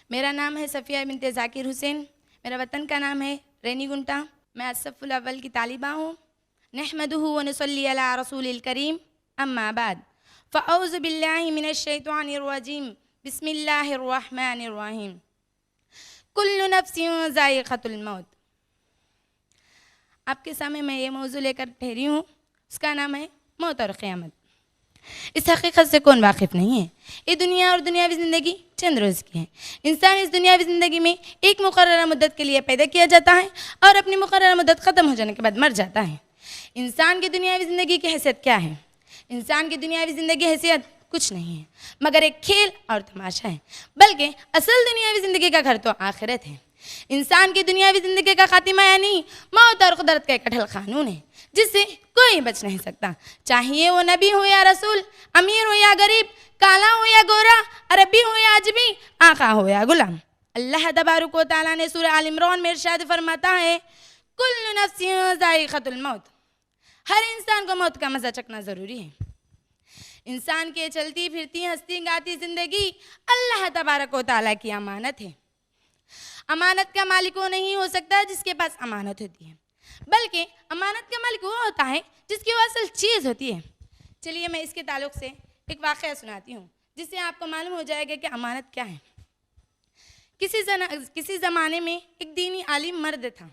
मेरा नाम है सफ़िया बिनते ज़ाकिर हुसैन। मेरा वतन का नाम है रेनीगुंटा। मैं असफ़ुल अव्वल की तालिबा हूँ। नहमदुहु व नुसल्ली अला रसूलिल करीम, अम्मा बाद, फ़अऊज़ु बिल्लाहि मिनश शैतानिर रजीम, बिस्मिल्लाहिर रहमानिर रहीम। कुल्लु नफ्सिन ज़ाइक़तुल मौत। आपके सामने मैं ये मौजू लेकर ठहरी हूँ, उसका नाम है मौत और क़यामत। इस हकीकत से कौन वाकिफ़ नहीं है। ये दुनिया और दुनियावी ज़िंदगी चंद रोज़ की है। इंसान इस दुनियावी ज़िंदगी में एक मुकर्ररा मुद्दत के लिए पैदा किया जाता है और अपनी मुकर्ररा मुद्दत ख़त्म हो जाने के बाद मर जाता है। इंसान की दुनियावी ज़िंदगी की हैसियत क्या है? इंसान की दुनियावी ज़िंदगी हैसियत कुछ नहीं है मगर एक खेल और तमाशा है, बल्कि असल दुनियावी ज़िंदगी का घर तो आखिरत है। इंसान की दुनियावी ज़िंदगी का खातिमा यानी मौत और कुदरत का एक अटल कानून है जिससे कोई बच नहीं सकता, चाहिए वो नबी हो या रसूल, अमीर हो या गरीब, काला हो या गोरा, अरबी हो या अजमी, आका हो या गुलाम। अल्लाह तबारक व तआला ने सूरह आल इमरान में इरशाद फरमाता है, कुल्लु नफ्सिन ज़ाइक़तुल मौत। हर इंसान को मौत का मज़ा चखना ज़रूरी है। इंसान के चलती फिरती हंसती गाती ज़िंदगी अल्लाह तबारक व तआला की अमानत है। अमानत का मालिक वो नहीं हो सकता जिसके पास अमानत होती है, बल्कि अमानत का मालिक वो होता है जिसकी वो असल चीज़ होती है। चलिए मैं इसके ताल्लुक से एक वाक़या सुनाती हूँ जिससे आपको मालूम हो जाएगा कि अमानत क्या है। किसी ज़माने में एक दीनी आलिम मर्द था।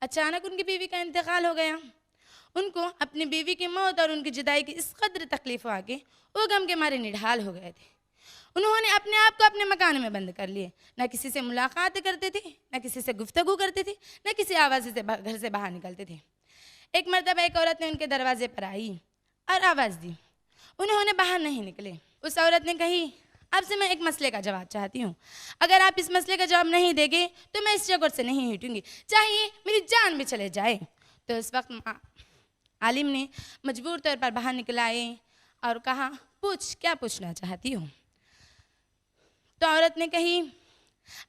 अचानक उनकी बीवी का इंतकाल हो गया। उनको अपनी बीवी की मौत और उनकी जुदाई की इस कदर तकलीफ आ गई, वो गम के मारे निढाल हो गए थे। उन्होंने अपने आप को अपने मकान में बंद कर लिए। न किसी से मुलाकात करते थे, न किसी से गुफ्तगू करते थे, न किसी आवाज़ से घर से बाहर निकलते थे। एक मरतबा एक औरत ने उनके दरवाजे पर आई और आवाज़ दी। उन्होंने बाहर नहीं निकले। उस औरत ने कही, आपसे मैं एक मसले का जवाब चाहती हूँ। अगर आप इस मसले का जवाब नहीं देंगे तो मैं इस जगह से नहीं हटूँगी, चाहिए मेरी जान भी चले जाए। तो उस वक्त आलिम ने मजबूर तौर पर बाहर निकलाए और कहा, पूछ, क्या पूछना चाहती हूँ? तो औरत ने कही,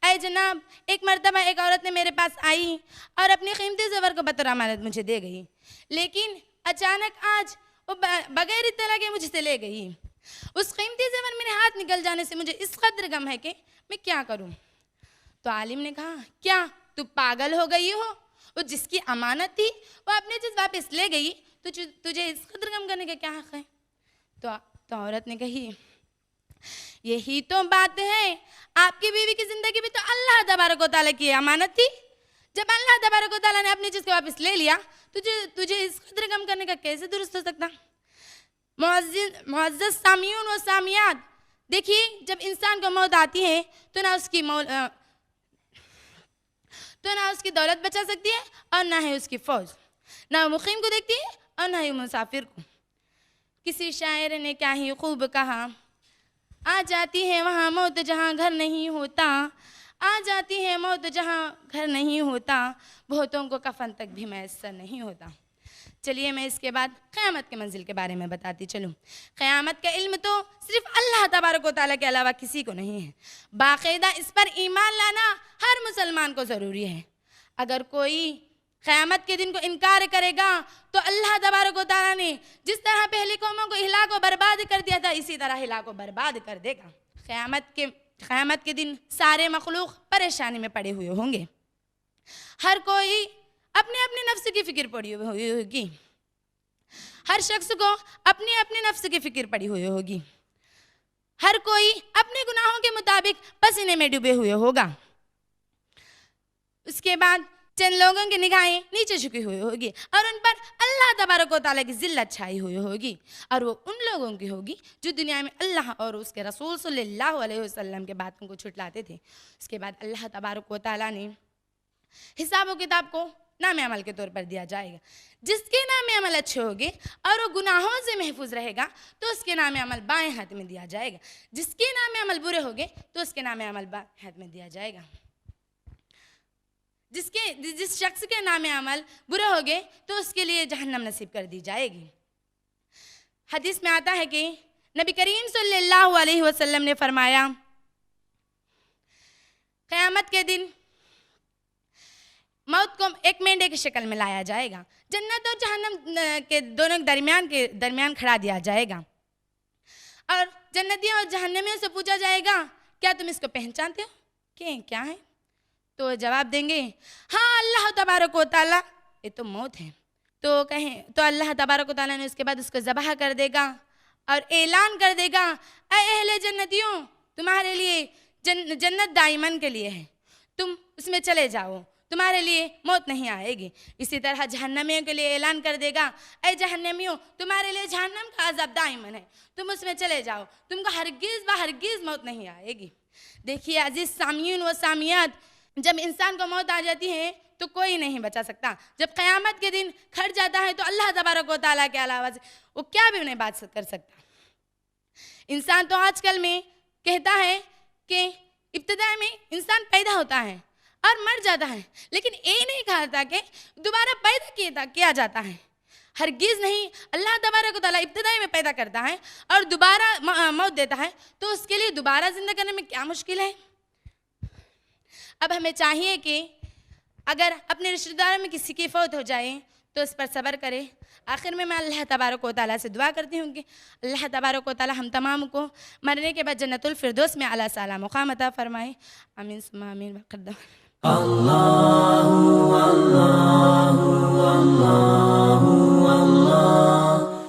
अय जनाब, एक मरतबा एक औरत ने मेरे पास आई और अपनी कीमती ज़ेवर को बतौर अमानत मुझे दे गई, लेकिन अचानक आज वो बगैर इत्तला के मुझसे ले गई। उस कीमती ज़ेवर मेरे हाथ निकल जाने से मुझे इस कदर गम है कि मैं क्या करूं? तो आलिम ने कहा, क्या तू पागल हो गई हो? वो जिसकी अमानत थी वो अपनी चीज़ वापस ले गई, तो तुझे इस कदर गम करने का क्या हक़ है? तो औरत ने कही, यही तो बात है, आपकी बीवी की ज़िंदगी भी तो अल्लाह तबारक व तआला की अमानत थी। जब अल्लाह तबारक व तआला ने अपनी चीज़ को वापस ले लिया, तुझे इस कदर गम करने का कैसे दुरुस्त हो सकता? मुअज़्ज़ज़ सामिऊन व सामियात, देखिए, जब इंसान को मौत आती है तो ना उसकी दौलत बचा सकती है और ना है उसकी फ़ौज, ना मुक़ीम को देखती है और ना ही मुसाफिर को। किसी शायर ने क्या ही खूब कहा, आ जाती है वहाँ मौत जहाँ घर नहीं होता, आ जाती है मौत जहाँ घर नहीं होता, बहुतों को कफन तक भी मैसर नहीं होता। चलिए मैं इसके बाद क़यामत के मंजिल के बारे में बताती चलूँ। क़यामत का इल्म तो सिर्फ अल्लाह तबारक व तआला के अलावा किसी को नहीं है। बाकायदा इस पर ईमान लाना हर मुसलमान को ज़रूरी है। अगर कोई क़यामत के दिन को इनकार करेगा तो अल्लाह तबारक व तआला ने जिस तरह पहली कौमों को हिलाक व बर्बाद कर दिया था, इसी तरह हिलाक व बर्बाद कर देगा। क़यामत के दिन सारे मखलूक परेशानी में पड़े हुए होंगे। हर कोई अपने अपने नफ्स की फ़िक्र पड़ी हुई होगी। हर शख्स को अपनी अपनी नफ्स की फ़िक्र पड़ी हुई होगी। हर कोई अपने गुनाहों के मुताबिक पसीने में डूबे हुए होगा। उसके बाद चंद लोगों की निगाहें नीचे झुकी हुई होगी और उन पर अल्लाह तबारक व तआला की ज़िल्लत छाई हुई होगी, और वो उन लोगों की होगी जो दुनिया में अल्लाह और उसके रसूल सल्लल्लाहु अलैहि वसल्लम के बातों को छुटलाते थे। उसके बाद अल्लाह तबारक व तआला ने हिसाब व किताब को नाम अमल के तौर पर दिया जाएगा। जिसके नाम अमल अच्छे होंगे और वो गुनाहों से महफूज रहेगा तो उसके नाम अमल बाएं हाथ में दिया जाएगा। जिसके नाम अमल बुरे होंगे तो उसके नाम अमल बाएं हाथ में दिया जाएगा। जिस शख्स के नाम अमल बुरे होंगे तो उसके लिए जहन्नम नसीब कर दी जाएगी। हदीस में आता है कि नबी करीम सल्लल्लाहु अलैहि वसल्लम ने फरमाया, क़यामत के दिन मौत को एक मेंढे की शक्ल में लाया जाएगा, जन्नत और जहन्नम के दोनों दरमियान खड़ा दिया जाएगा और जन्नतियों और जहन्नमियों से पूछा जाएगा, क्या तुम इसको पहचानते हो? क्या है? तो जवाब देंगे, हाँ अल्लाह तबारक व तआला, ये तो मौत है। तो कहें तो अल्लाह तबारक व तआला ने उसके बाद उसको ज़बह कर देगा और ऐलान कर देगा, ऐ अहले जन्नतियों, तुम्हारे लिए जन्नत दाइमन के लिए है, तुम उसमें चले जाओ, तुम्हारे लिए मौत नहीं आएगी। इसी तरह जहन्नमियों के लिए ऐलान कर देगा, ऐ जहन्नमियों, तुम्हारे लिए जहन्नम का अज़ाब दाइमन है, तुम उसमें चले जाओ, तुमको हरगिज़ मौत नहीं आएगी। देखिए अजीज सामीन व सामियात, जब इंसान को मौत आ जाती है तो कोई नहीं बचा सकता। जब क़यामत के दिन खड़ जाता है तो अल्लाह तबारक व तआला के अलावा वो क्या भी नहीं बात कर सकता। इंसान तो आजकल में कहता है कि इब्तिदा में इंसान पैदा होता है और मर जाता है, लेकिन ये नहीं कहा था कि दोबारा पैदा किया जाता है। हरगिज़ नहीं। अल्लाह तबारक व तआला इब्तिदाई में पैदा करता है और दोबारा मौत देता है, तो उसके लिए दोबारा जिंदा करने में क्या मुश्किल है। अब हमें चाहिए कि अगर अपने रिश्तेदारों में किसी की फौत हो जाए तो उस पर सब्र करें। आखिर में मैं अल्लाह तबारक व तआला से दुआ करती हूँ कि अल्लाह तबारक व तआला हम तमाम को मरने के बाद जन्नतुल फिरदौस में आला साला मुकाम अता फरमाए। आमीन सुम्मा आमीन।